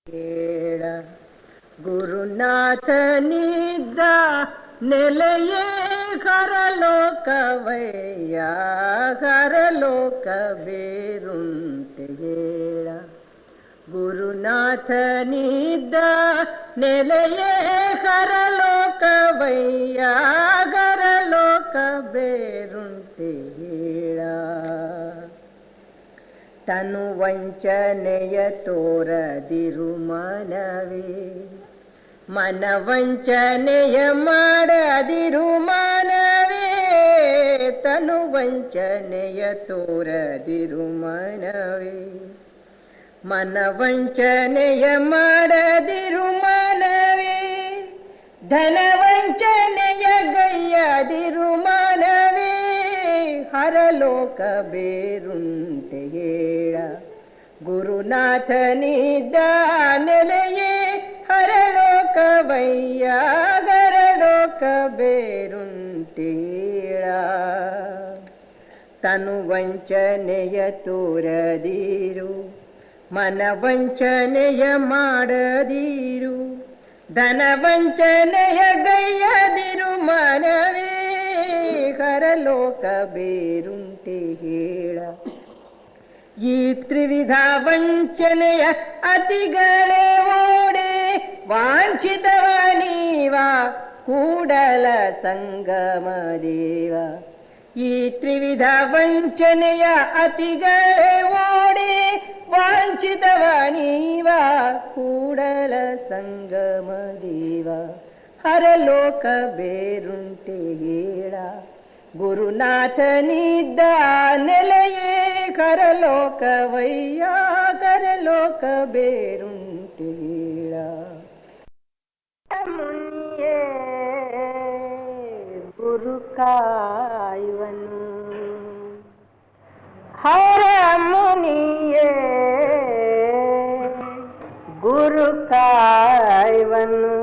ಕೇಳ ಗುರುನಾಥನಿದ್ದ ನೆಲೆಯೇ ಹರಲೋಕವಯ್ಯ, ಹರಲೋಕ ಬೇರುಂಟೆ ಹೇಳ. ಗುರುನಾಥನಿದ್ದ ನೆಲೆಯೇ ಹರಲೋಕವಯ್ಯ, ಹರಲೋಕ ಬೇರುಂಟೆ ಹೇಳ. ತನು ವಂಚನೆಯ ತೋರದಿರು ಮನವೇ, ಮನ ವಂಚನೆಯ ಮಾಡದಿರು ಮನವೇ. ತನು ವಂಚನೆಯ ತೋರದಿರು ಮನವೇ, ಮನ ವಂಚನೆಯ ಮಾಡದಿರು ಮನವೇ. ಧನ ವಂಚನೆಯ ಗೈಯದಿರು ಮನವೇ, ಹರಲೋಕ ಬೇರುಂಟೆ ಹೇಳ. ಗುರುನಾಥನಿದ್ದ ನೆಲೆಯೇ ಹರಲೋಕವಯ್ಯ, ಹರಲೋಕ ಬೇರುಂಟೆ ಹೇಳ. ತನು ವಂಚನೆಯ ತೋರದಿರು, ಮನ ವಂಚನೆಯ ಮಾಡದಿರು. ಧನ ವಂಚನೆಯ ಗೈಯದಿರು ಮನವೇ, ಹರಲೋಕ ಬೇರುಂಟೆ ಹೇಳ. ಈ ತ್ರಿವಿಧ ವಂಚನೆಯ ಅತಿಗಳೇ ಓಡೆ, ವಾಂಛಿತವ ನೀವ ಕೂಡಲ ಸಂಗಮ ದೇವ. ಈ ತ್ರಿವಿಧ ವಂಚನೆಯ ಅತಿಗಳೇ ಓಡೆ, ವಾಂಛಿತವ ನೀವ ಕೂಡಲ ಸಂಗಮ ದೇವ. ಹರಲೋಕ ಬೇರುಂಟೆ ಹೇಳ. ಗುರುನಾಥನಿದ್ದ ನೆಲೆಯೇ ಹರಲೋಕವಯ್ಯ, ಹರಲೋಕ ಬೇರುಂಟೆ ಹೇಳ. ಮುನಿಯೇ ಗುರು ಕಾಯುವನು, ಹರ ಮುನಿಯೇ ಗುರು ಕಾಯುವನು.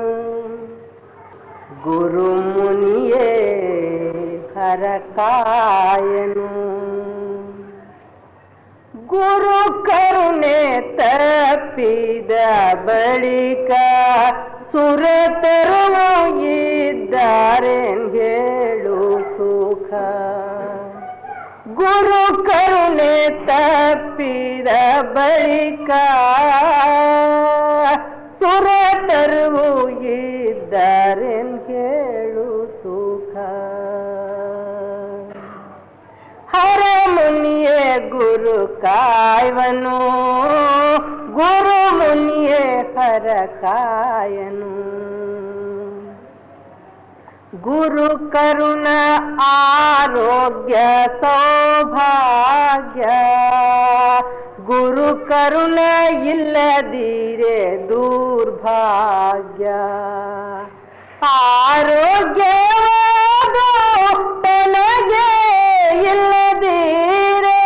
ಗುರು ಮುನಿಯೇ ಹರ ಕಾಯನು. ಗುರು ಕರುಣೆ ತಪ್ಪಿದ ಬಳಿಕ ಸುರತರು ಇದ್ದಾರೆ ಹೇಳು ಸುಖ. ಗುರು ಕರುಣೆ ತಪ್ಪಿದ ಬಳಿಕ ಸುರತರು ಇದ್ದಾರೆ ಹೇಳು ಸುಖ. ಹರ ಮುನಿಯೇ ಗುರು ಕಾಯುವನು, ಗುರು ಮುನಿಯೇ ಹರ ಕಾಯನು. ಗುರು ಕರುಣ ಆರೋಗ್ಯ ಸೌಭಾಗ್ಯ, ಗುರು ಕರುಣ ಇಲ್ಲದಿರೆ ದುರ್ಭಾಗ್ಯ. ಆರೋಗ್ಯವಾದು ತನಗೆ ಇಲ್ಲದಿರೆ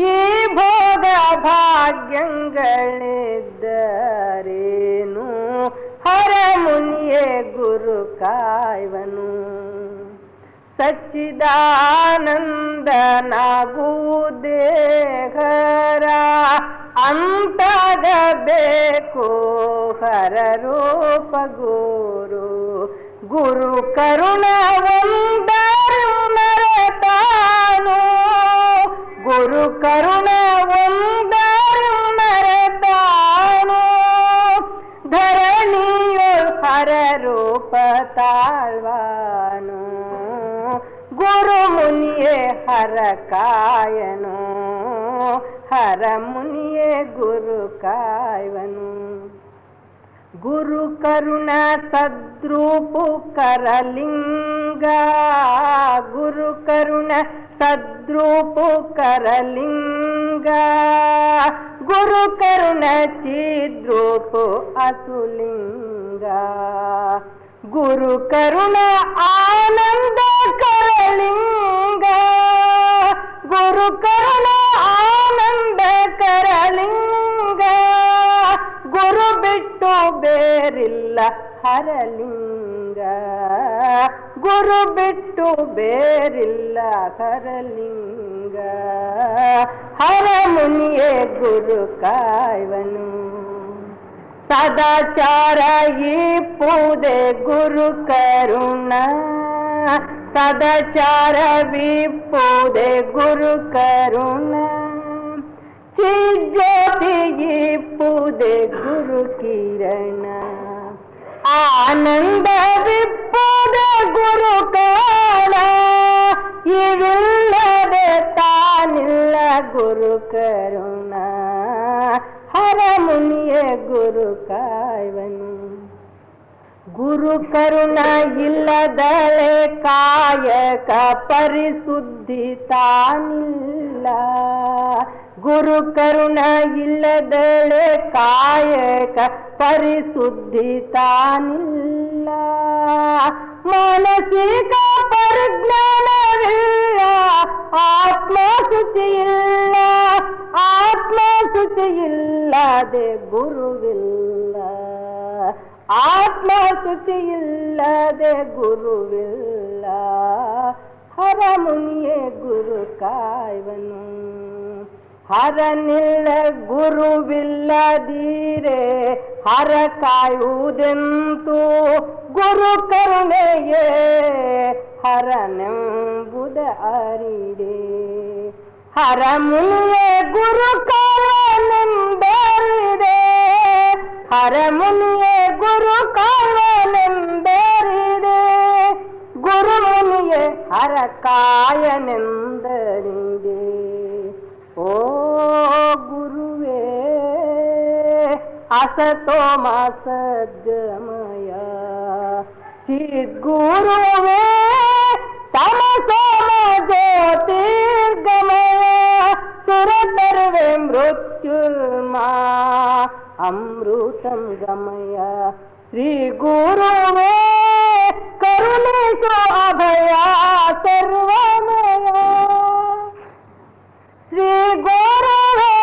ಈ ಭೋಗ ಭಾಗ್ಯಗಳಿದ್ದರೇನು. ಹರ ಮುನಿಯೇ ಗುರು ಕಾಯುವನು. ಸಚ್ಚಿದಾನಂದನಾಗುವುದೇಹರ ಅಂತಾಗಬೇಕು ಹರ ರೂಪ ಗುರು. ಗುರು ಕರುಣ ಒಂದರು ಮರೆತಾನು, ಗುರು ಕರುಣ ಒಂದರು ಮರೆತಾನು. ಧರಣಿಯು ಹರ ರೂಪ ತಾಳ್ವಾನು. ಗುರು ಮುನಿಯೇ ಹರ ಕಾಯನು, ಹರ ಮುನಿಯೇ ಗುರು ಕಾಯುವನು. ಗುರು ಕರುಣ ಸದ್ರೂಪು ಕರಲಿಂಗ, ಗುರು ಕರುಣ ಸದ್ರೂಪು ಕರಲಿಂಗ. ಗುರು ಕರುಣ ಚಿದ್ರೂಪು ಅಸುಲಿಂಗ. ಗುರು ಕರುಣ ಆನಂದ ಕರಲಿಂಗ, ಗುರು ಕರುಣ ಆನಂದ ಕರಲಿಂಗ. ಗುರು ಬಿಟ್ಟು ಬೇರಿಲ್ಲ ಹರಲಿಂಗ, ಗುರು ಬಿಟ್ಟು ಬೇರಿಲ್ಲ ಹರಲಿಂಗ. ಹರ ಮುನಿಯೇ ಗುರು ಕಾಯುವನು. ಸದಾಚಾರ ಇಪ್ಪುದೆ ಗುರು ಕರುಣ ಸದಾಚಾರ ವಿಪ್ಪುದೆ ಗುರು ಕರುಣ ಚಿಜ್ಯೋತಿ ಇಪ್ಪುದೆ ಗುರು ಕಿರಣ ಆನಂದ ವಿಪ್ಪುದೆ ಗುರು ಕಾಣ ಇವಿಲ್ಲದೆ ತಾನಿಲ್ಲ ಗುರು ಕರುಣ ಹರ ಮುನಿಯೇ ಗುರು ಕಾಯುವನು ಗುರು ಕರುಣ ಇಲ್ಲದಳೆ ಕಾಯಕ ಪರಿಶುದ್ಧಿ ತಾನಿಲ್ಲ ಗುರು ಕರುಣ ಇಲ್ಲದಳೆ ಕಾಯಕ ಪರಿಶುದ್ಧಿ ತಾನಿಲ್ಲ ಮಾನಸಿಕ ಪರಿಜ್ಞಾನವಿಲ್ಲ ಆತ್ಮ ಶುಚಿಯಿಲ್ಲ ಆತ್ಮ ಶುಚಿಯಿಲ್ಲದೆ ಗುರುವಿಲ್ಲ ಆತ್ಮ ಶುಚಿಯಿಲ್ಲದೆ ಗುರುವಿಲ್ಲ ಹರ ಮುನಿಯೇ ಗುರು ಕಾಯುವನು ಹರನಿಲ್ಲ ಗುರುವಿಲ್ಲದೀರೆ ಹರ ಕಾಯುವುದೆಂತೂ ಗುರು ಕರುಣೆಯೇ ಹರನೆಂಬುದ ಅರಿದೆ ಹರ ಮುನಿಯೇ ಗುರು ಕಾಯುವನೆಂಬರಿದೆ ಹರ ಮುನಿಯೇ ಗುರು ಕಾಯುವನೆಂಬರಿದೆ ಗುರು ಮುನಿಯೇ ಹರ ಕಾಯನೆಂದರಿದೆ ಓ ಗುರುವೇ असतो मा सद्गमय चिद्गुरुवे तमसो मा ज्योतिर्गमय सुरतर्वे मृत्युर्मा अमृतं गमय श्री गुरुवे करुणेशो अभया सर्वमय श्री गुरुवे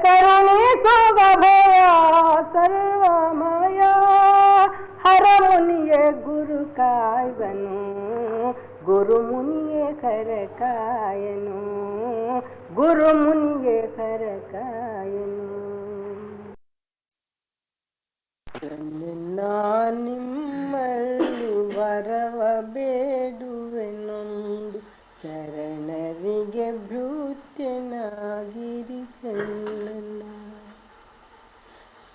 करुणेशो अभया सर्वमय हर मुनिये गुरु कायुवनु गुरु मुनिये खर कायनु गुरु मुनिये खर कायनु ನಿಮ್ಮಲ್ಲಿ ವರವ ಬೇಡುವೆನೊಂದು ಶರಣರಿಗೆ ಭೃತ್ಯನಾಗಿರಿಸಲ್ಲ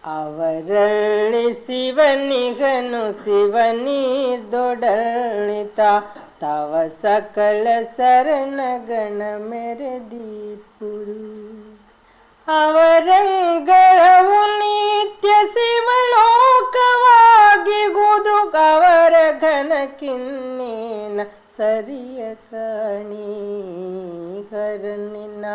ಅವರಲ್ಲಿ ಶಿವನಿಗನು ಶಿವನಿದೊಡಳಿತ ತವ ಸಕಲ ಶರಣಗಣ ಮೆರೆದೀಪುರು ಅವರಂಗಳವು ನಿತ್ಯ ಶಿವಲೋಕವಾಗಿ ಗುದು ಅವರ ಘನಕಿನ್ನೇನ ಸರಿಯ ಕಾಣಿ ಹರನಿನ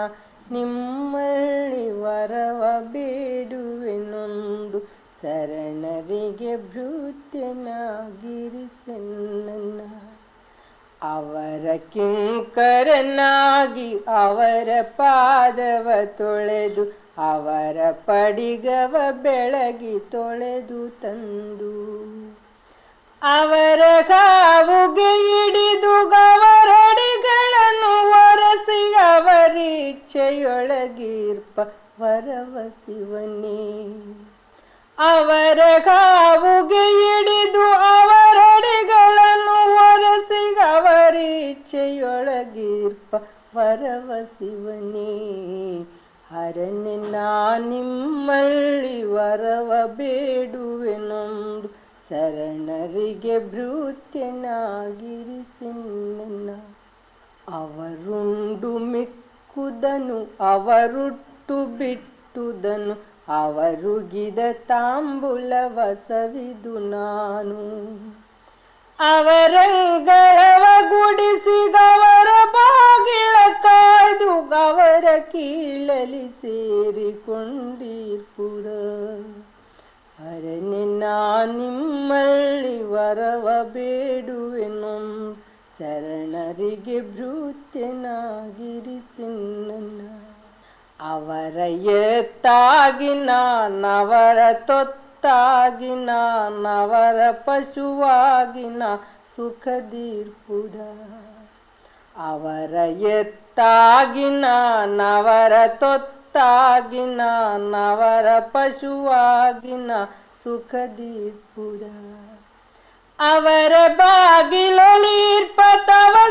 ನಿಮ್ಮಲ್ಲಿ ವರವ ಬೇಡುವೆನೊಂದು ಶರಣರಿಗೆ ಭೃತ್ಯನಾಗಿರಿಸೆನ್ನ ಅವರ ಕಿಂಕರನಾಗಿ ಅವರ ಪಾದವ ತೊಳೆದು ಅವರ ಪಡಿಗವ ಬೆಳಗಿ ತೊಳೆದು ತಂದು ಅವರ ಕಾವುಗೆ ಹಿಡಿದು ಗವರಡಿಗಳನ್ನು ಒರೆಸಿ ಅವರಿಚ್ಛೆಯೊಳಗಿರ್ಪ ವರವ ಶಿವನೇ ಅವರ ಕಾವುಗೆ ಹಿಡಿದು ಅವರಡಿಗಳನ್ನು ಒರೆಸಿ ಅವರಿಚ್ಛೆಯೊಳಗಿರ್ಪ ವರವ ಶಿವನೇ ಹರನೆ ನಿಮ್ಮಲ್ಲಿ ವರವ ಬೇಡುವೆನೊಂದು ಶರಣರಿಗೆ ಭೃತ್ಯನಾಗಿರಿಸಿನ್ನ ಅವರುಂಡು ಮಿಕ್ಕುದನು ಅವರುಟ್ಟು ಬಿಟ್ಟುದನು ಅವರುಗಿದ ತಾಂಬುಲವ ಸವಿದು ನಾನು ಅವರಂಗಳವ ಗುಡಿಸಿದವರ ಬಾಗಿಲ ಕಾಯ್ದು ಅವರ ಕೀಳಲಿ ಸೇರಿಕೊಂಡಿರ್ಪುರ ಹರನೆ ನಿಮ್ಮಲ್ಲಿ ವರವ ಬೇಡುವೆನೊಂದು ಶರಣರಿಗೆ ಭೃತ್ಯನಾಗಿರಿಸಿನ್ನ ಅವರ ಎತ್ತಾಗಿ ನಾನವರ ತೊತ್ತಾಗಿ ನಾನವರ ಪಶುವಾಗಿ ನಾ ಸುಖದೀರ್ಪುರ ಅವರ ಎತ್ತಾಗಿ ನಾನವರ ತೊತ್ತ ತೊತ್ತಾಗಿನ ನವರ ಪಶುವಾಗಿನ ಸುಖದೀಪುರ ಅವರ ಬಾಗಿಲೊಳೀರ್ಪತವ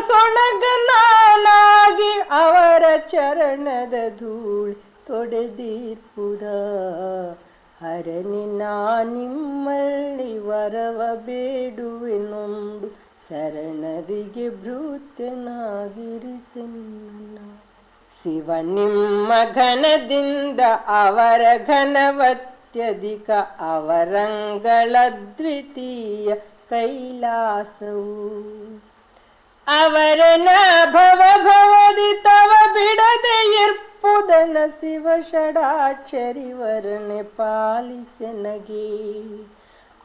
ಸೊಣಗನಾಗಿ ಅವರ ಚರಣದ ಧೂಳಿ ತೊಡೆದೀರ್ಪುರ ಹರನಿನ ನಿಮ್ಮಲ್ಲಿ ವರವ ಬೇಡುವೆನೊಂದು ಶರಣರಿಗೆ ಭೃತ್ಯನಾಗಿರಿಸೆನ್ನ ಶಿವ ನಿಮ್ಮ ಘನದಿಂದ ಅವರ ಘನವತ್ಯಧಿಕ ಅವರಂಗಳ ದ್ವಿತೀಯ ಕೈಲಾಸವು ಅವರನ ಭವಭವದಿ ತವ ಬಿಡದೆ ಇರ್ಪುದನ ಶಿವ ಷಡಾಕ್ಷರಿವರನೆ ಪಾಲಿಸನಗೆ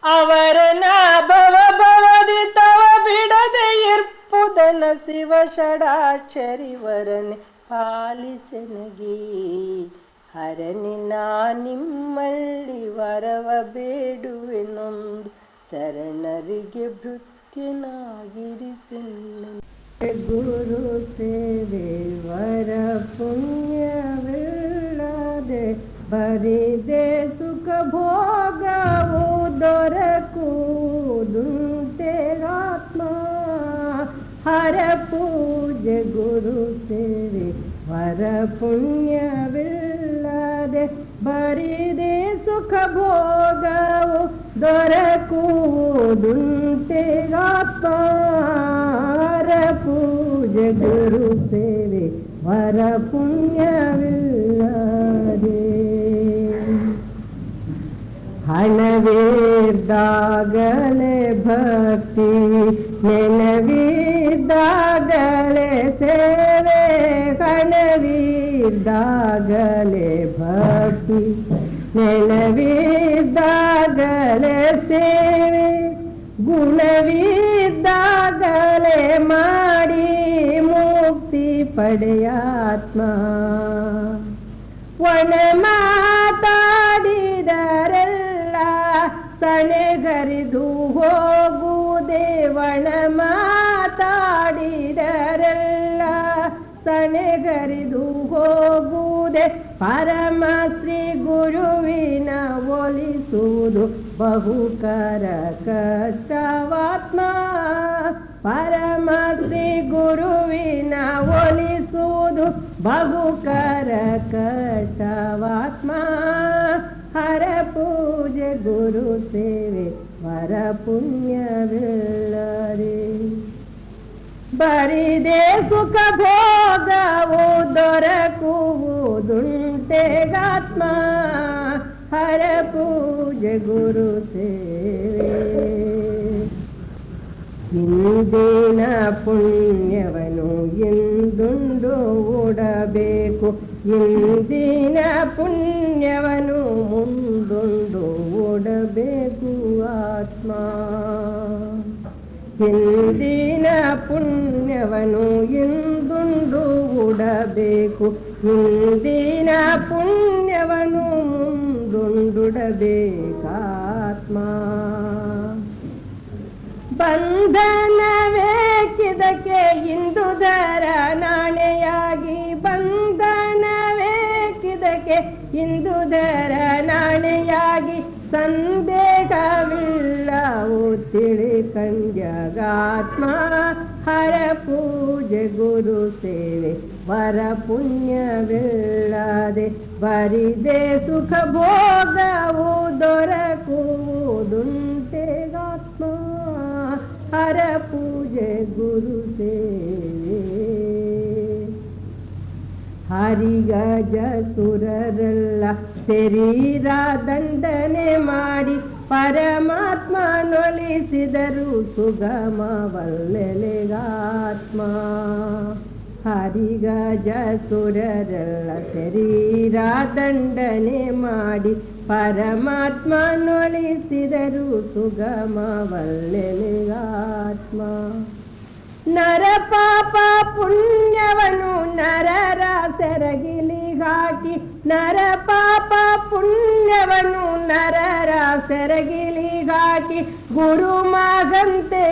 ಅವರನ ಭವಭವದಿ ತವ ಬಿಡದೆ ಇರ್ಪುದನ ಶಿವ ಷಡಾಕ್ಷರಿವರನೆ ಪಾಲಿಸನಗೆ ಹರನಿನ ನಿಮ್ಮಲ್ಲಿ ವರವ ಬೇಡುವೆನೊಂದು ಶರಣರಿಗೆ ಭೃತ್ಯನಾಗಿರಿಸೆನ್ನ ಗುರು ಸೇವೆ ವರ ಪುಣ್ಯವಿಲ್ಲದೆ ಬರಿದೆ ಸುಖ ಭೋಗವು ದೊರಕುವುದುಂಟೆ ಆತ್ಮ ಹರ ಪೂಜೆ ಗುರು ಸೇವೆ ವರ ಪುಣ್ಯವಿಲ್ಲದೆ ಬರಿದೆ ಸುಖ ಭೋಗವು ದೊರಕುವುದುಂಟೆ ಆತ್ಮ ಹರ ಪೂಜೆ ಗುರು ಸೇವೆ ವರ ಪುಣ್ಯವಿಲ್ಲದೆ ಹಣವಿದ್ದಾಗಲೇ ಭಕ್ತಿ ನೆನವಿದ್ದಾಗಲೇ ಸೇವೆ ಹಣವಿದ್ದಾಗಲೇ ಭಕ್ತಿ ನೆನವಿದ್ದಾಗಲೇ ಸೇವೆ ಗುಣವಿದ್ದಾಗಲೇ ಮಾಡಿ ಮುಕ್ತಿ ಪಡೆಯಾತ್ಮ ಒಣ ಮಾತಾಡಿದರೆಲ್ಲ ಸಣೆಗರಿದು ಹೋಗುವುದೇ ಒಣ ಮಾತಾಡಿದರೆಲ್ಲ ಸಣೆಗರಿದು ಹೋಗುವುದೇ ಪರಮ ಶ್ರೀ ಗುರುವಿನ ಒಲಿಸುವುದು ಬಹುಕರ ಕಷ್ಟವಾತ್ಮ ಪರಮ ಶ್ರೀ ಗುರುವಿನ ಒಲಿಸುವುದು ಬಹುಕರ ಕಷ್ಟವಾತ್ಮ ಹರ ಪೂಜೆ ಗುರು ಸೇವೆ ವರ ಪುಣ್ಯವಿಲ್ಲದೆ ಬರಿದೆ ಸುಖ ಭೋಗವು ದೊರಕುವುದುಂಟೆಗಾತ್ಮ ಹರ ಪೂಜೆ ಗುರು ಸೇವೆ ಹಿಂದಿನ ಪುಣ್ಯವನ್ನು ಎಂದುಂಡು ಓಡಬೇಕು ಇಂದಿನ ಪುಣ್ಯವನ್ನು ಮುಂದೊಂದು ಓಡಬೇಕು ಆತ್ಮ ಹಿಂದಿನ ಪುಣ್ಯವನ್ನು ಎಂದುಂಡು ಓಡಬೇಕು ಹಿಂದಿನ ಪುಣ್ಯವನ್ನು ಮುಂದೊಂದುಡಬೇಕಾತ್ಮ ಬಂಧನವೇಕಿದಕ್ಕೆ ಇಂದುದರ ನಾಣೆಯಾಗಿ ಬಂಧನವೇಕಿದಕ್ಕೆ ಇಂದುದರ ನಾಣೆಯಾಗಿ ಸಂದೇಹವಿಲ್ಲವು ತಿಳಿಕಂಡ್ಯಗಾತ್ಮ ಹರ ಪೂಜೆ ಗುರು ಸೇವೆ ವರ ಪುಣ್ಯವಿಲ್ಲದೆ ಬರಿದೆ ಸುಖ ಭೋಗವು ದೊರಕುವುದುಂಟೆಗಾತ್ಮ ಹರ ಪೂಜೆ ಗುರು ಸೇವೆ ಹರಿಗಜ ಸುರರೆಲ್ಲ ಶರೀರ ದಂಡನೆ ಮಾಡಿ ಪರಮಾತ್ಮನೊಲಿಸಿದರು ಸುಗಮವಲ್ಲೆಲೆಗಾತ್ಮ ಹರಿಗಜ ಸುರರೆಲ್ಲ ಶರೀರ ದಂಡನೆ ಮಾಡಿ ಪರಮಾತ್ಮನೊಲಿಸಿದರು ಸುಗಮವಲ್ಲೆಲೆಗಾತ್ಮ ನರ ಪಾಪ ಪುಣ್ಯವನ್ನು ನರರ ಸೆರಗಿಲಿ ಹಾಕಿ ನರ ಪಾಪ ಪುಣ್ಯವನ್ನು ನರರ ಸೆರಗಿಲಿ ಮರೆಯಾಗಿ ಗುರು ಮಗಂತೆ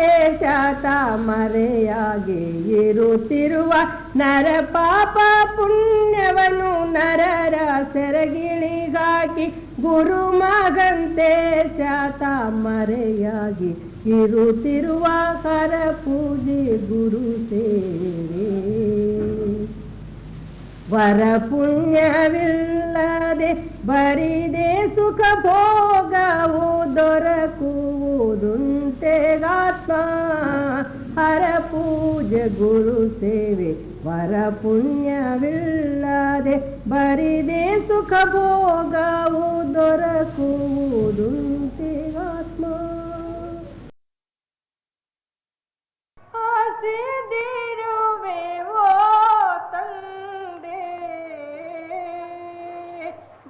ಶಾತ ಮರೆಯಾಗಿ ಇರುತ್ತಿರುವ ನರ ಪಾಪ ಪುಣ್ಯವನ್ನು ನರರ ಸೆರಗಿಳಿಗಾಗಿ ಗುರು ಮಗಂತೆ ಶಾತ ಮರೆಯಾಗಿ ಇರುತ್ತಿರುವ ಹರ ಪೂಜೆ ಗುರು ಸೇವೆ ವರ ಪುಣ್ಯವಿಲ್ಲದೆ ಬರಿದೆ ಸುಖ ಭೋಗವು ದೊರಕುವುದುಂಟೆಗಾತ್ಮ ಹರ ಪೂಜೆ ಗುರು ಸೇವೆ ವರ ಪುಣ್ಯವಿಲ್ಲದೆ ಬರಿದೆ ಸುಖ ಭೋಗವು ದೊರಕುವುದುಂಟೆಗಾತ್ಮ ಆಸೆದಿರುವೆವೋ ತಂದೆ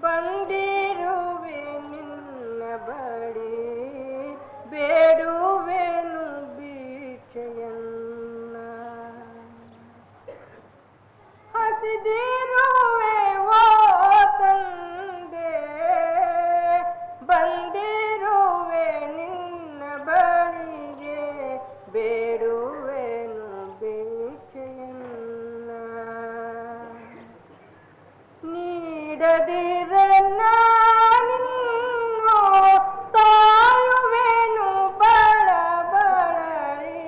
ಬಂದಿರುವೆ ನಿನ್ನ ಬಳಿ ಬೇಡುವೆನು ಭಿಕ್ಷೆಯನ್ನ ಹಸಿದಿರುವೆವೋ ತಂದೆ ಬಂದಿರುವೆ ನಿನ್ನ ಬಳಿಗೆ ಬೇಡುವೆನು ಭಿಕ್ಷೆಯನ್ನ ನೀಡದಿರ ನಾನಿನ್ನು ತಾಯುವೆನು ಬಳ ಬಳರಿ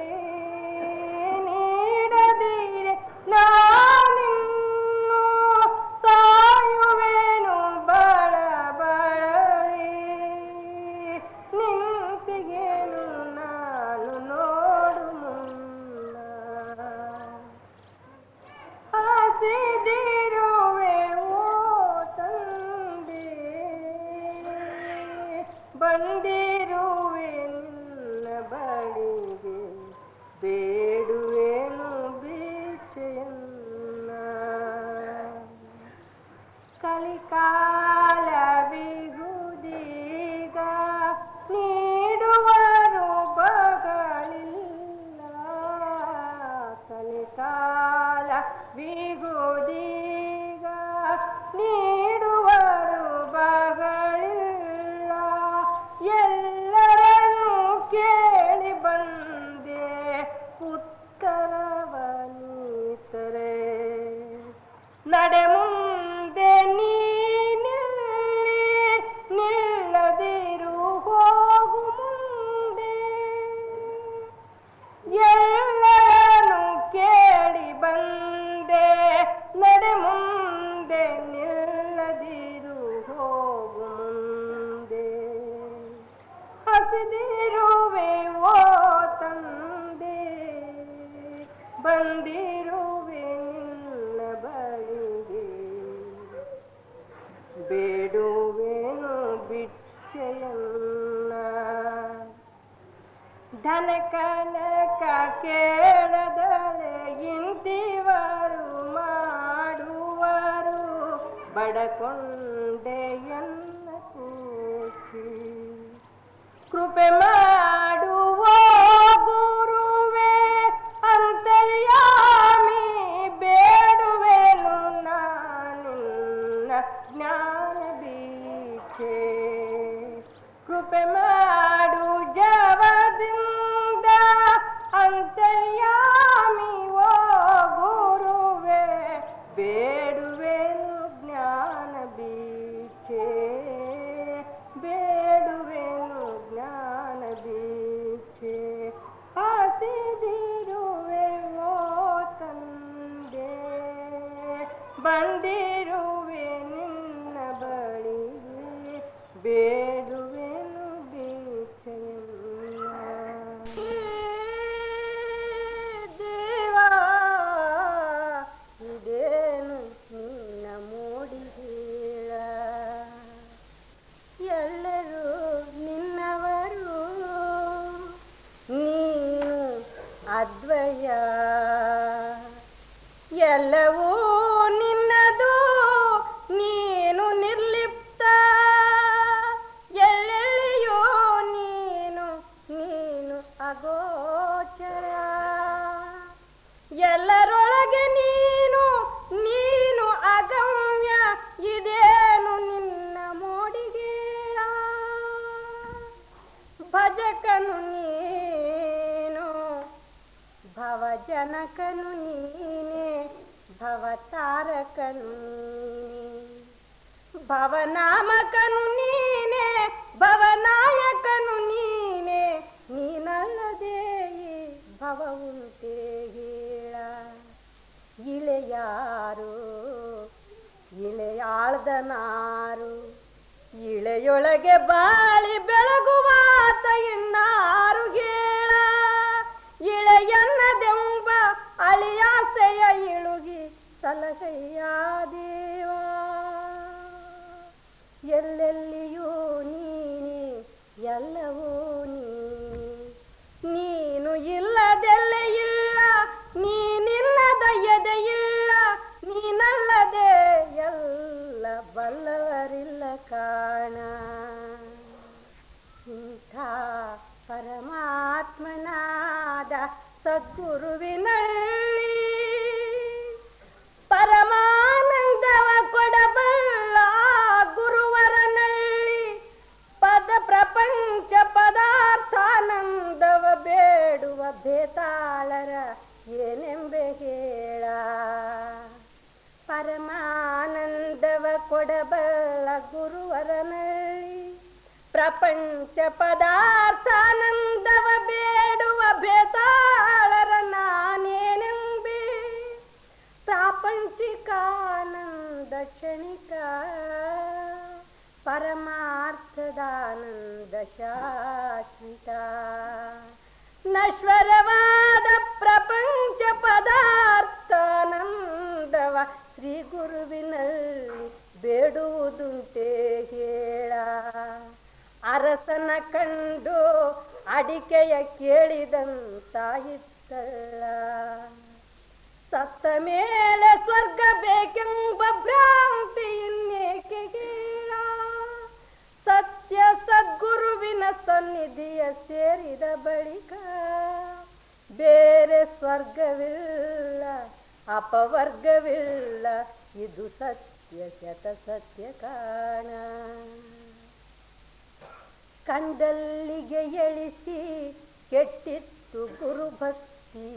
ನೀಡದಿರೆ ನಾನಿನ್ನು ತಾಯುವೆನು ಬಳ ಬಳರಿ ನಿಂತಿಗೆನು ನಾನು ನೋಡು ಮುನ್ನ ಹಸಿದಿರುವೆ ಬಂದಿರುವೆ ನಿನ್ನ ಬಳಿಗೆ ಬೇಡುವೆನು ಭಿಕ್ಷೆಯನ್ನ ಕಲಿಕಾಲವಿಗುದೀಗ ನೀಡುವರು ಬಗಳಿಲ್ಲ ಕಲಿಕಾಲ ವಿಗುದೀಗ ನೀಡುವರು ಬಗಳಿಲ್ಲ ಎಲ್ಲರನ್ನು ಕೇಳಿ ಬಂದೆ ಉತ್ತರವನೀತರೆ ನಡೆ ಮುಂದೆ ನಿಲ್ಲದಿರು ಹೋಗು ಮುಂದೆ ಎಲ್ಲರನ್ನು ಕೇಳಿ ಬಂದೆ ನಡೆ ಮುಂದೆ ನಿಲ್ಲದಿರು ಹೋಗು ಮುಂದೆ ಹಸಿದಿರುವೆ ಓ ತಂದೆ ಬಂದಿರುವೆ ನಿನ್ನ ಬಳಿಗೆ ಬೇಡುವೆನು ಭಿಕ್ಷೆಯನ್ನ ಧನ ಕನಕ ಕೇಳದಲೆ ಇಂತಿವರು ಮಾಡುವರು ಬಡಕೊಂಡೆಯನ್ನ ಕೂಸಿ ಕೃಪೆ ಮಾಡುವ ಗುರುವೇ ಅಂತರ್ಯಾಮಿ ಬೇಡುವೆನು ನಾನಿನ್ನ ಜ್ಞಾನ ಭಿಕ್ಷೆ ಕೃಪೆ ಮಾಡು ಜವದಿಂದ ಅಂತರ್ಯಾಮಿ ಓ ಗುರುವೇ ಬೇಡುವೆನು ಜ್ಞಾನ ಭಿಕ್ಷೆ ಬೇಡುವೆನು ಜ್ಞಾನ ಭಿಕ್ಷೆ ಹಸಿದಿರುವೆ ಓ ತಂದೆ ಬಂದಿರುವೆ ನಿನ್ನ ಬಳಿಗೆ ಬೇಡುವೆನು ಭಿಕ್ಷೆಯನ್ನ ದೇವ ಇದೇನು ಜನಕನು ನೀನೆ ಭವತಾರಕನು ನೀನೆ ಭವನಾಮಕನು ನೀನೆ ಭವನಾಯಕನು ನೀನೆ ನೀನಲ್ಲದೆ ಭವ ಉಂಟೆ ಹೇಳ ಇಳೆಯಾರು ಇಳೆಯಾಳ್ದನಾರು ಇಳೆಯೊಳಗೆ ಬಾಳಿ ಬೆಳಗುವಾತ ಇನ್ನಾರು ಹೇಳ ಇಳೆಯನ್ನದೆಂಬ ಅಳಿಯಾಸೆಯ ಇಳುಗಿ ಸಲಹೆಯ ದೇವ ಎಲ್ಲೆಲ್ಲಿಯೂ ನೀನೆ ಎಲ್ಲವೂ ನೀನು ಇಲ್ಲದೆಲ್ಲೆ ಇಲ್ಲ ನೀನಿಲ್ಲದ ಎದೆ ಇಲ್ಲ ನೀನಲ್ಲದೆ ಎಲ್ಲ ಬಲ್ಲವರಿಲ್ಲ ಕಾಣ ಇಂಥ ಪರಮಾತ್ಮನಾದ ಸದ್ಗುರುವಿನಲ್ಲಿ ಪರಮಾನಂದವ ಕೊಡಬಲ್ಲ ಗುರುವರನಲ್ಲಿ ಪದ ಪ್ರಪಂಚ ಪದಾರ್ಥಾನಂದವ ಬೇಡುವ ಬೇತಾಳರ ಏನೆಂಬೆ ಹೇಳ ಪರಮಾನಂದವ ಕೊಡಬಲ್ಲ ಗುರುವರನಲ್ಲಿ ಪ್ರಪಂಚ ಪದಾರ್ಥಾನಂದವ ಬೇಡುವ ಬೇತಾಳರ ನಾನೇನೆಂಬೆ ಪ್ರಾಪಂಚಿಕಾನಂದ ಕ್ಷಣಿಕ ಪರಮಾರ್ಥದಾನಂದ ಶಾಶ್ವತ ನಶ್ವರವಾದ ಪ್ರಪಂಚ ಪದಾರ್ಥಾನಂದವ ಶ್ರೀ ಗುರುವಿನಲ್ಲಿ ಬೇಡುವುದುಂಟೆ ಹೇಳ ಅರಸನ ಕಂಡು ಅಡಿಕೆಯ ಕೇಳಿದಂತಾಯಿತ್ತಲ್ಲ ಸತ್ತ ಮೇಲೆ ಸ್ವರ್ಗ ಬೇಕೆಂಬ ಭ್ರಾಂತಿ ಇನ್ನೇಕೆ ಹೇಳ ಸತ್ಯ ಸದ್ಗುರುವಿನ ಸನ್ನಿಧಿಯ ಸೇರಿದ ಬಳಿಕ ಬೇರೆ ಸ್ವರ್ಗವಿಲ್ಲ ಅಪವರ್ಗವಿಲ್ಲ ಇದು ಸತ್ಯ ಶತ ಸತ್ಯ ಕಾಣ ಕಂಡಲ್ಲಿಗೆ ಎಳಿಸಿ ಕೆಟ್ಟಿತ್ತು ಗುರುಭಕ್ತಿ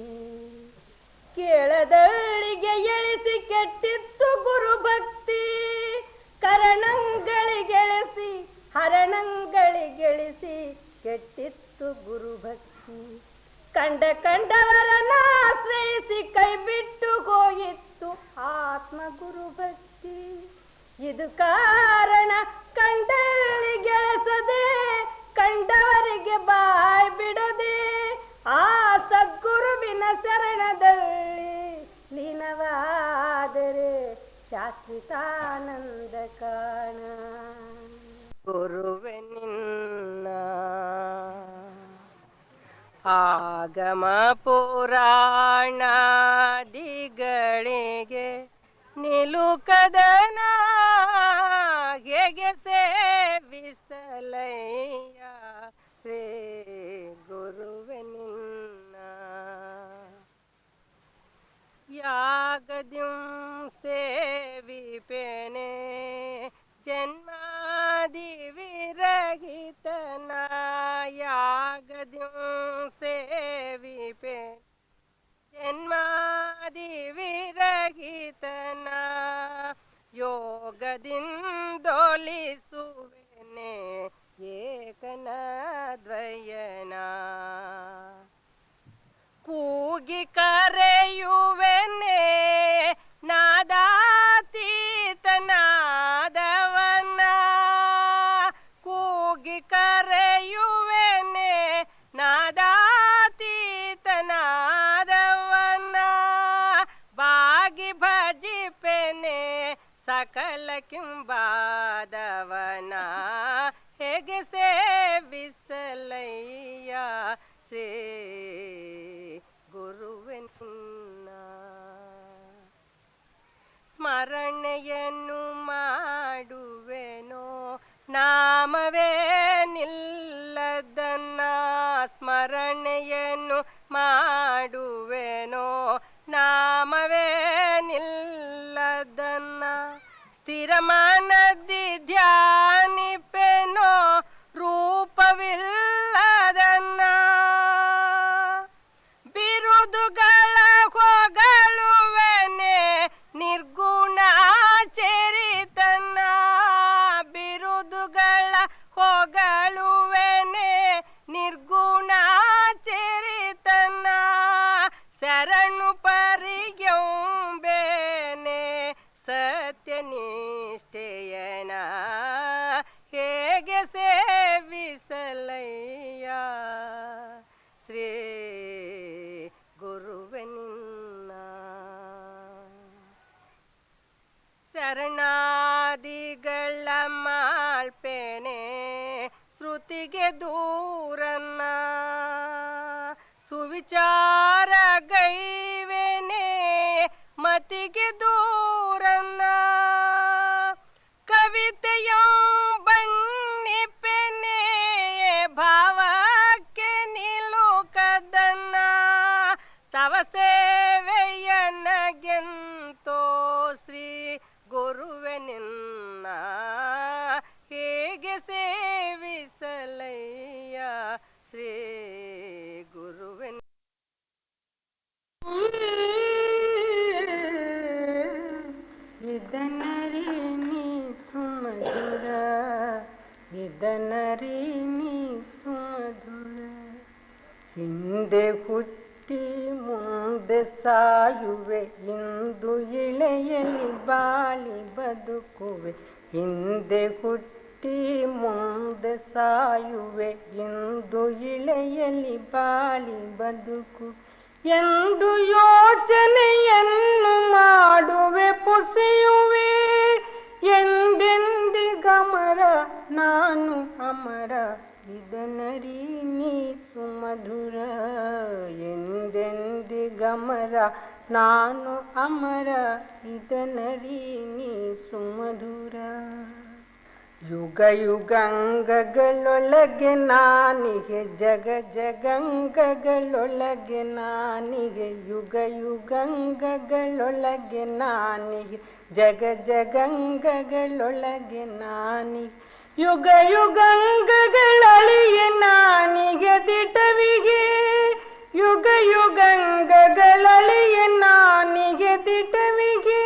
ಕೇಳದಳ್ಳಿಗೆ ಎಳಿಸಿ ಕೆಟ್ಟಿತ್ತು ಗುರುಭಕ್ತಿ ಕರಣಗಳಿಗೆಳಿಸಿ ಹರಣಗಳಿಗೆಳಿಸಿ ಕೆಟ್ಟಿತ್ತು ಗುರುಭಕ್ತಿ ಕಂಡವರನ್ನ ಆಶ್ರಯಿಸಿ ಕೈ ಬಿಟ್ಟು ಹೋಯಿತ್ತು ಆತ್ಮ ಗುರುಭಕ್ತಿ ಇದು ಕಾರಣ ಕಂಡಳಿಗೆಳಿಸದೆ ಕಂಡವರಿಗೆ ಬಾಯ್ ಬಿಡದೆ ಆ ಸದ್ಗುರುವಿನ ಶರಣದಲ್ಲಿ ಲೀನವಾದರೆ ಶಾಶ್ವತಾನಂದ ಕಾಣ ಗುರುವೆ ನಿನ್ನ ಆಗಮ ಪುರಾಣಾದಿಗಳಿಗೆ ನಿಲುಕದನ ಹೇಗೆ ಸೇವಿಸಲಯ್ಯ ಶ್ರೀ ಗುರುವೆ ನಿನ್ನ ಯಾಗದ್ಯಂ ಸೇವಿಪೇನೆ ಜನ್ಮಾದಿ ವಿರಹಿತನ ಯಾಗದ್ಯಂ ಸೇವಿಪೇನೆ ಜನ್ಮಾದಿ ವಿರಹಿತನ ಯೋಗದಿಂದೊಲಿಸುವೆನೆ ಏಕನ ದ್ವಯನ ಕೂಗಿ ಕರೆಯುವೆನೆ ನಾದಾತೀತನಾದವನ ಕೂಗಿ ಕರೆಯುವೆನೆ ನಾದಾತೀತನಾದವನ ಬಾಗಿ ಭಜಿಪೆನೆ ಸಕಲ ಕಿಂಬಾದವನ ಹೇಗೆ ಸೇವಿಸಲಯ್ಯ ಶ್ರೀ ಗುರುವಿನ ಸ್ಮರಣೆಯನ್ನು ಮಾಡುವೆನೋ ನಾಮವೇ ನಿಲ್ಲದನ್ನ ಸ್ಮರಣೆಯನ್ನು ಮಾಡುವೆನೋ ನಾಮವೇ ನಿಲ್ಲದನ್ನ ಸ್ಥಿರ ಮನದಿ ಧ್ಯಾನಿಪೆನೋ ರೂಪವಿಲ್ಲದನ್ನ ಬಿರುದುಗಳ ಬಿರುದುಗಳ ಹೊಗಳುವೆನೆ ನಿರ್ಗುಣ ಚರಿತನ ಶರಣು ಪರಿಯಂಬೇನೆ ಸತ್ಯನಿಷ್ಠೆಯನ ಹೇಗೆ ಸೇವಿಸಲಯ್ಯ ಶ್ರೀ ಗುರುವೆನಿನ್ನ ಶರಣಾದಿಗಳ ಮಾಳ್ಪೇನೆ ಶ್ರುತಿಗೆ ದೂರನ್ನ ಸುವಿಚಾರ ಗೈವೆನೆ ಮತಿಗೆ ದೂರನ್ನ ಕವಿತೆಯ ಬಣ್ಣಿಪೆನೆ ಭಾವಕ್ಕೆ ನಿಲುಕದನ್ನ ತವ ಸೇವೆಯನಗೆಂತೋ ಶ್ರೀ ಗುರುವೆನಿನ್ನ ಹೇಗೆ ಸೇವಿಸಲಯ್ಯ ಶ್ರೀ ಗುರುವೆನ ಇದನರಿ ನೀ ಸುಮಧುರ ಇದನರಿ ನೀ ಸುಮಧುರ ಹಿಂದೆ ಹುಟ್ಟಿ ಮುಂದೆ ಸಾಯುವೆ ಇಂದು ಇಳೆಯಲಿ ಬಾಳಿ ಬದುಕುವೆ ಹಿಂದೆ ಹುಟ್ಟಿ ಮುಂದೆ ಸಾಯುವೆ ಇಂದು ಇಳೆಯಲಿ ಬಾಳಿ ಬದುಕು ಎಂದು ಯೋಚನೆಯನ್ನು ಮಾಡುವೆ ಪುಸಿಯುವೆ ಎಂದೆಂದಿಗಮರ ನಾನು ಅಮರ ಇದನರಿ ನೀ ಸುಮಧುರ ಎಂದೆಂದಿಗಮರ ನಾನು ಅಮರ ಇದನರಿ ನೀ ಸುಮಧುರ ಯುಗ ಯುಗಂಗಗಳೊಳಗೆ ನಾನಿಗೆ ಜಗ ಜಗಂಗಗಳೊಳಗೆ ನಾನಿಗೆ ಯುಗ ಯುಗಂಗಗಳೊಳಗೆ ನಾನಿಗೆ ಜಗ ಜಗಂಗಗಳೊಳಗೆ ನಾನಿಗೆ ಯುಗ ಯುಗಂಗಗಳಳಿಯ ನಾನಿಗೆ ದಿಟವಿಗೆ ಯುಗ ಯುಗಂಗಗಳಳಿಯ ನಾನಿಗೆ ದಿಟವಿಗೆ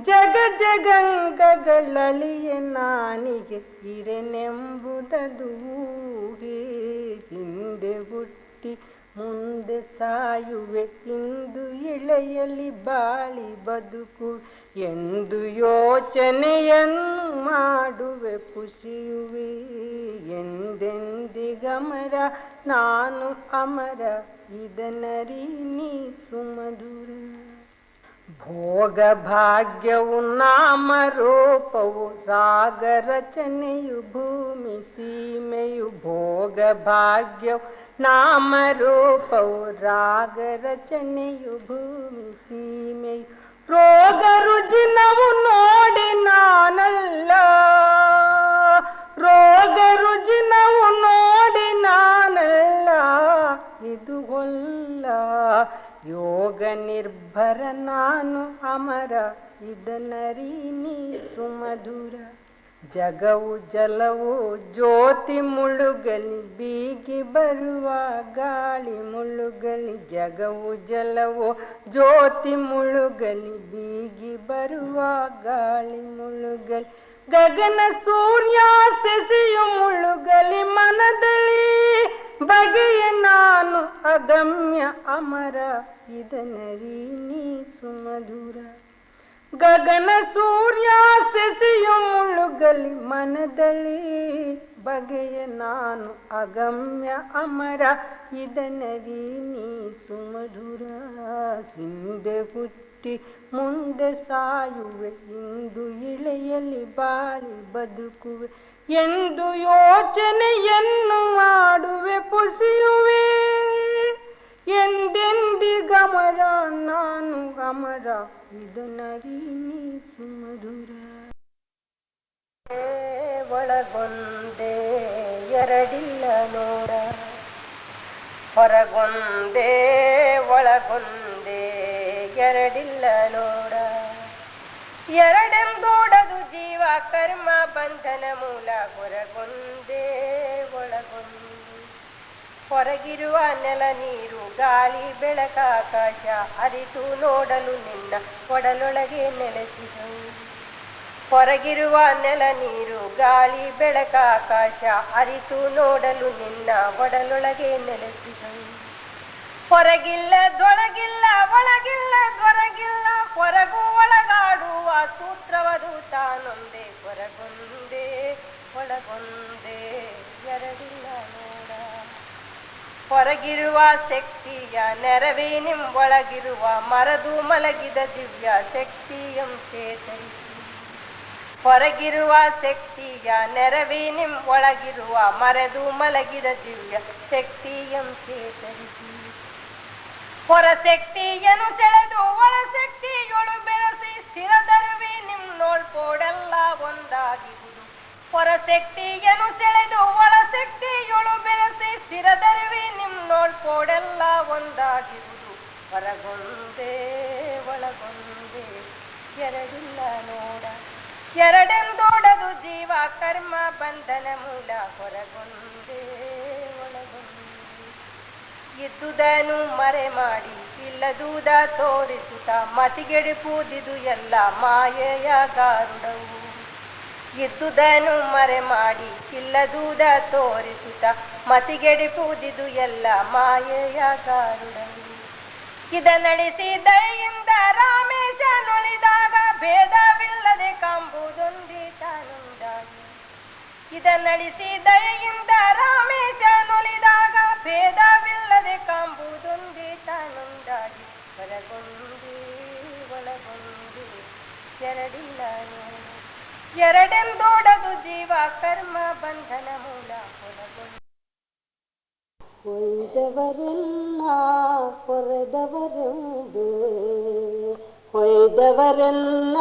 ಜಗ ಜಗಂಗಗಳಳಿಯ ನಾನಿಗೆ ಇರೆನೆಂಬುದದು ಹಿಂದೆ ಹುಟ್ಟಿ ಮುಂದೆ ಸಾಯುವೆ ಇಂದು ಇಳೆಯಲಿ ಬಾಳಿ ಬದುಕು ಎಂದು ಯೋಚನೆಯನ್ನು ಮಾಡುವೆ ಪುಸಿಯುವೆ ಎಂದೆಂದಿಗಮರ ನಾನು ಅಮರ ಇದನರಿ ನೀ ಸುಮಧುರ ಭೋಗ ಭಾಗ್ಯವು ನಾಮರೂಪವು ರಾಗ ರಚನೆಯು ಭೂಮಿ ಸೀಮೆಯು ಭೋಗ ಭಾಗ್ಯವು ನಾಮರೂಪವು ರಾಗ ರಚನೆಯು ಭೂಮಿ ಸೀಮೆಯು ರೋಗ ರುಜಿನವು ನೋಡಿ ನಾನಲ್ಲ ರೋಗ ರುಜಿನವು ನೋಡಿ ನಾನಲ್ಲ ಇದು ಹೊಲ್ಲ ಯೋಗ ನಿರ್ಭರ ನಾನು ಅಮರ ಇದನರಿ ನೀ ಸುಮಧುರ ಜಗವು ಜಲವು ಜ್ಯೋತಿ ಮುಳುಗಲಿ ಬೀಗಿ ಬರುವ ಗಾಳಿ ಮುಳುಗಲಿ ಜಗವು ಜಲವು ಜ್ಯೋತಿ ಮುಳುಗಲಿ ಬೀಗಿ ಬರುವ ಗಾಳಿ ಮುಳುಗಲಿ ಗಗನ ಸೂರ್ಯ ಸೆಸೆಯು ಮುಳುಗಲಿ ಮನದಲ್ಲಿ ಬಗೆಯ ನಾನು ಅಗಮ್ಯ ಅಮರ ಇದನರಿ ನೀ ಸುಮಧುರ ಗಗನ ಸೂರ್ಯ ಸೆಸೆಯು ಮುಳುಗಲಿ ಮನದಲ್ಲಿ ಬಗೆಯ ನಾನು ಅಗಮ್ಯ ಅಮರ ಇದನರಿ ನೀ ಸುಮಧುರ ಹಿಂದೆ ಹುಟ್ಟಿ ಮುಂದೆ ಸಾಯುವೆ ಇಂದು ಇಳೆಯಲಿ ಬಾಳಿ ಬದುಕುವೆ ಎಂದು ಯೋಚನೆಯನ್ನು ಮಾಡುವೆ ಪುಸಿಯುವೆ ಎಂದೆಂದಿಗಮರ ನಾನು ಅಮರ ಇದನರಿ ನೀ ಸುಮಧುರ ಒಳಗೊಂದೇ ಎರಡಿಲ್ಲ ನೋಡ ಹೊರಗೊಂದೇ ಒಳಗೊಂದೇ ಎರಡಿಲ್ಲ ನೋಡ ಎರಡೆಂದೋಡದು ಜೀವ ಕರ್ಮ ಬಂಧನ ಮೂಲ ಹೊರಗೊಂದೇ ಒಳಗೊಂದೇ ಹೊರಗಿರುವ ನೆಲ ನೀರು ಗಾಳಿ ಬೆಳಕಾಕಾಶ ಅರಿತು ನೋಡಲು ನಿನ್ನ ಕೊಡಲೊಳಗೆ ನೆಲೆಸಿದವು ಹೊರಗಿರುವ ನೆಲ ನೀರು ಗಾಳಿ ಬೆಳಕಾಕಾಶ ಅರಿತು ನೋಡಲು ನಿನ್ನ ಒಡಲೊಳಗೆ ನೆಲೆಸಿದವು. ಹೊರಗಿಲ್ಲದೊಳಗಿಲ್ಲ ಒಳಗಿಲ್ಲ ದೊರಗಿಲ್ಲ ಹೊರಗು ಒಳಗಾಡುವ ಸೂತ್ರವದು ತಾನೊಂದೇ ಹೊರಗೊಂದೇ ಒಳಗೊಂದೇ ಎರಡಿಲ್ಲ ನೋಡ. ಹೊರಗಿರುವ ಶಕ್ತಿಯ ನೆರವೇ ನಿಮ್ಮೊಳಗಿರುವ ಮರದು ಮಲಗಿದ ದಿವ್ಯ ಶಕ್ತಿಯಂ ಚೇತರಿಸಿ. ಹೊರಗಿರುವ ಶಕ್ತಿಯ ನೆರವೇ ನಿಮ್ಮೊಳಗಿರುವ ಮರೆದು ಮಲಗಿದ ದಿವ್ಯ ಶಕ್ತಿಯಂ ಚೇತರಿಸಿ. ಹೊರ ಶಕ್ತಿಯನ್ನು ಸೆಳೆದು ಒಳ ಶಕ್ತಿಯೊಳು ಬೆಳೆಸಿ ಸ್ಥಿರದರುವೆ ನಿಮ್ ನೋಡ್ಕೋಡೆಲ್ಲ ಒಂದಾಗಿರುವುದು. ಹೊರ ಶಕ್ತಿಯನ್ನು ಸೆಳೆದು ಒಳ ಶಕ್ತಿಯೊಳು ಬೆಳೆಸಿ ಸ್ಥಿರದರುವೆ ನಿಮ್ ನೋಡ್ಕೋಡೆಲ್ಲ ಒಂದಾಗಿರುವುದು. ಹೊರಗೊಂದೇ ಒಳಗೊಂದೇ ಎರಡಿಲ್ಲ ನೋಡ. ಎರಡೆಂದೋಡದು ಜೀವ ಕರ್ಮ ಬಂಧನ ಮೂಲ. ಹೊರಗೊಂದೇ ಒಳಗೊಂದೇ ಇದ್ದುದನ್ನು ಮರೆ ಮಾಡಿ ಇಲ್ಲದೂದ ತೋರಿಸುತ್ತ ಮತಿಗೆಡಿಪುದಿದು ಎಲ್ಲ ಮಾಯೆಯ ಗಾರುಡವು. ಇದ್ದುದನ್ನು ಮರೆ ಮಾಡಿ ಇಲ್ಲದೂದ ತೋರಿಸುತ್ತ ಮತಿಗೆಡಿಪುದಿದು ಎಲ್ಲ ಮಾಯೆಯ ಗಾರುಡವು. ಇದ ನಡೆಸಿ ದಯೆಯಿಂದ ರಾಮೇಶ ನುಳಿದಾಗ ಭೇದವಿಲ್ಲದೆ ಕಾಂಬುದೊಂದೇ ತಾನುಂದಾಗಿ. ಇದ ನಡೆಸಿ ದಯೆಯಿಂದ ರಾಮೇಶ ನುಳಿದಾಗ ಭೇದವಿಲ್ಲದೆ ಕಾಂಬುದೊಂದೇ ತಾನುಂದಾಗಿ. ಹೊರಗೊಂದೇ ಒಳಗೊಂದೇ ಎರಡಿಲ್ಲ ನೋಡ. ಎರಡೆಂದೋಡದು ಜೀವ ಕರ್ಮ ಬಂಧನ ಮೂಲ. ಹೊರಗೊಂದೇ ಹೊಯ್ದವರನ್ನ ಹೊರೆದವರೆಂಬೆ ಹೊಯ್ದವರನ್ನ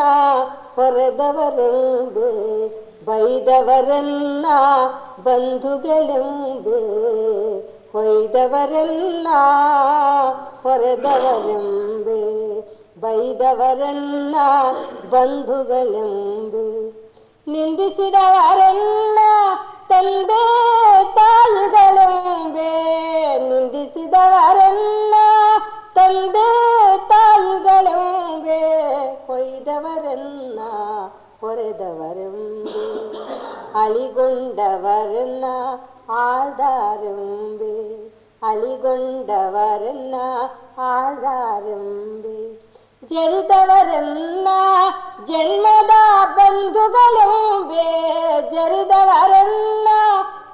ಹೊರೆದವರೆಂಬೆ ಬೈದವರನ್ನ ಬಂಧುಗಳೆಂಬೆ. ಹೊಯ್ದವರನ್ನ ಹೊರೆದವರೆಂಬೆ ಬೈದವರನ್ನ ಬಂಧುಗಳೆಂಬೆ. ನಿಂದಿಸಿದವರನ್ನ ತಂದೆ ತಾಯಿಗಳೆಂಬೆ. ನಿಂದಿಸಿದವರನ್ನ ತಂದೆ ತಾಯಿಗಳೆಂಬೆ. ಹೊಯ್ದವರನ್ನ ಹೊರೆದವರೆಂಬೆ ಅಳಿಗೊಂಡವರನ್ನ ಆಳ್ದಾರೆಂಬೆ. ಅಳಿಗೊಂಡವರನ್ನ ಆಳ್ದಾರೆಂಬೆ. ಜರಿದವರನ್ನ ಜನ್ಮದ ಬಂಧುಗಳೆಂಬೆ. ಜರಿದವರನ್ನ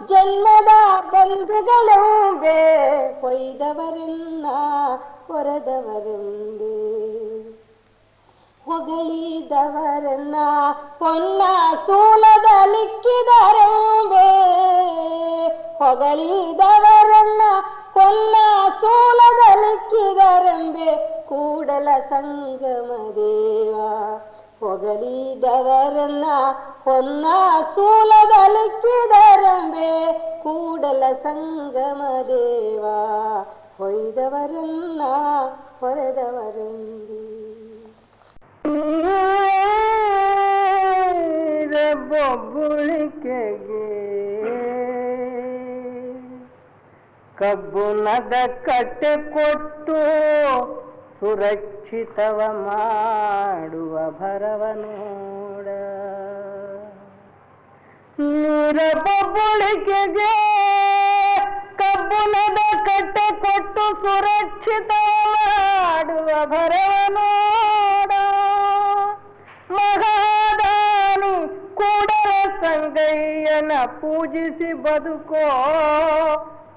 ಜನ್ಮದ ಬಂಧುಗಳೆಂಬೆ. ಹೊಯ್ದವರನ್ನ ಹೊರೆದವರೆಂಬೆ. ಹೊಗಳಿದವರನ್ನ ಹೊನ್ನ ಸೂಲದ ಲಿಕ್ಕಿದರೆಂಬೆ. ಹೊಗಳಿದವರನ್ನ ಹೊನ್ನ ಸೂಲದ ಲಿಕ್ಕಿದರೆಂಬೆ. ಕೂಡಲ ಸಂಗಮ ದೇವ. ಹೊಗಳಿದವರನ್ನ ಹೊನ್ನ ಸೂಲದ ಲಿಕ್ಕಿದರೆಂಬೆ. ಕೂಡಲ ಸಂಗಮ ದೇವ. ಹೊಯ್ದವರನ್ನ ಹೊರೆದವರೆಂಬೆ. ಬೊಬ್ಬುಳಿಕೆಗೆ ಕಬ್ಬುನದ ಕಟ್ಟೆ ಕೊಟ್ಟು ಸುರಕ್ಷಿತವ ಮಾಡುವ ಭರವ ನೋಡ. ನೀರ ಬೊಬ್ಬುಳಿಕೆಗೆ ಕಬ್ಬುನದ ಕಟ್ಟೆ ಕೊಟ್ಟು ಸುರಕ್ಷಿತವ ಮಾಡುವ ಭರವ ನೋಡ. ಮಹಾದಾನಿ ಕೂಡಲ ಸಂಗಯ್ಯನ ಪೂಜಿಸಿ ಬದುಕೋ.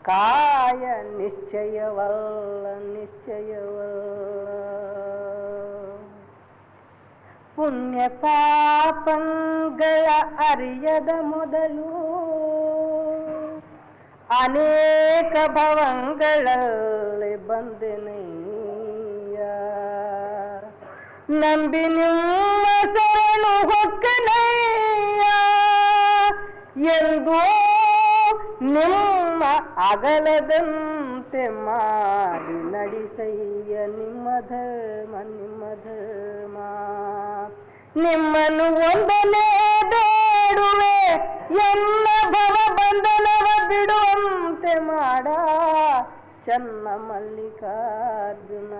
ಕಾಯ ನಿಶ್ಚಯವಲ್ಲ ನಿಶ್ಚಯವಲ್ಲ. ಪುಣ್ಯ ಪಾಪಂಗಳ ಅರಿಯದ ಮೊದಲು ಅನೇಕ ಭವಂಗಳಲ್ಲಿ ಬಂದೆನಯ್ಯ. ನಂಬಿ ನಿಮ್ಮ ಶರಣು ಹೊಕ್ಕನಯ್ಯ ಎಂದು ನಿಮ್ಮ ಅಗಲದಂತೆ ಮಾಡಿ ನಡೆಸಯ್ಯ. ನಿಮ್ಮ ಧರ್ಮ ನಿಮ್ಮ ಧರ್ಮ. ನಿಮ್ಮನ್ನು ಒಂದನೇ ಬೇಡುವೆ ಎನ್ನ ಭವ ಬಂಧನವ ಬಿಡುವಂತೆ ಮಾಡ ಚನ್ನ ಮಲ್ಲಿಕಾರ್ಜುನ.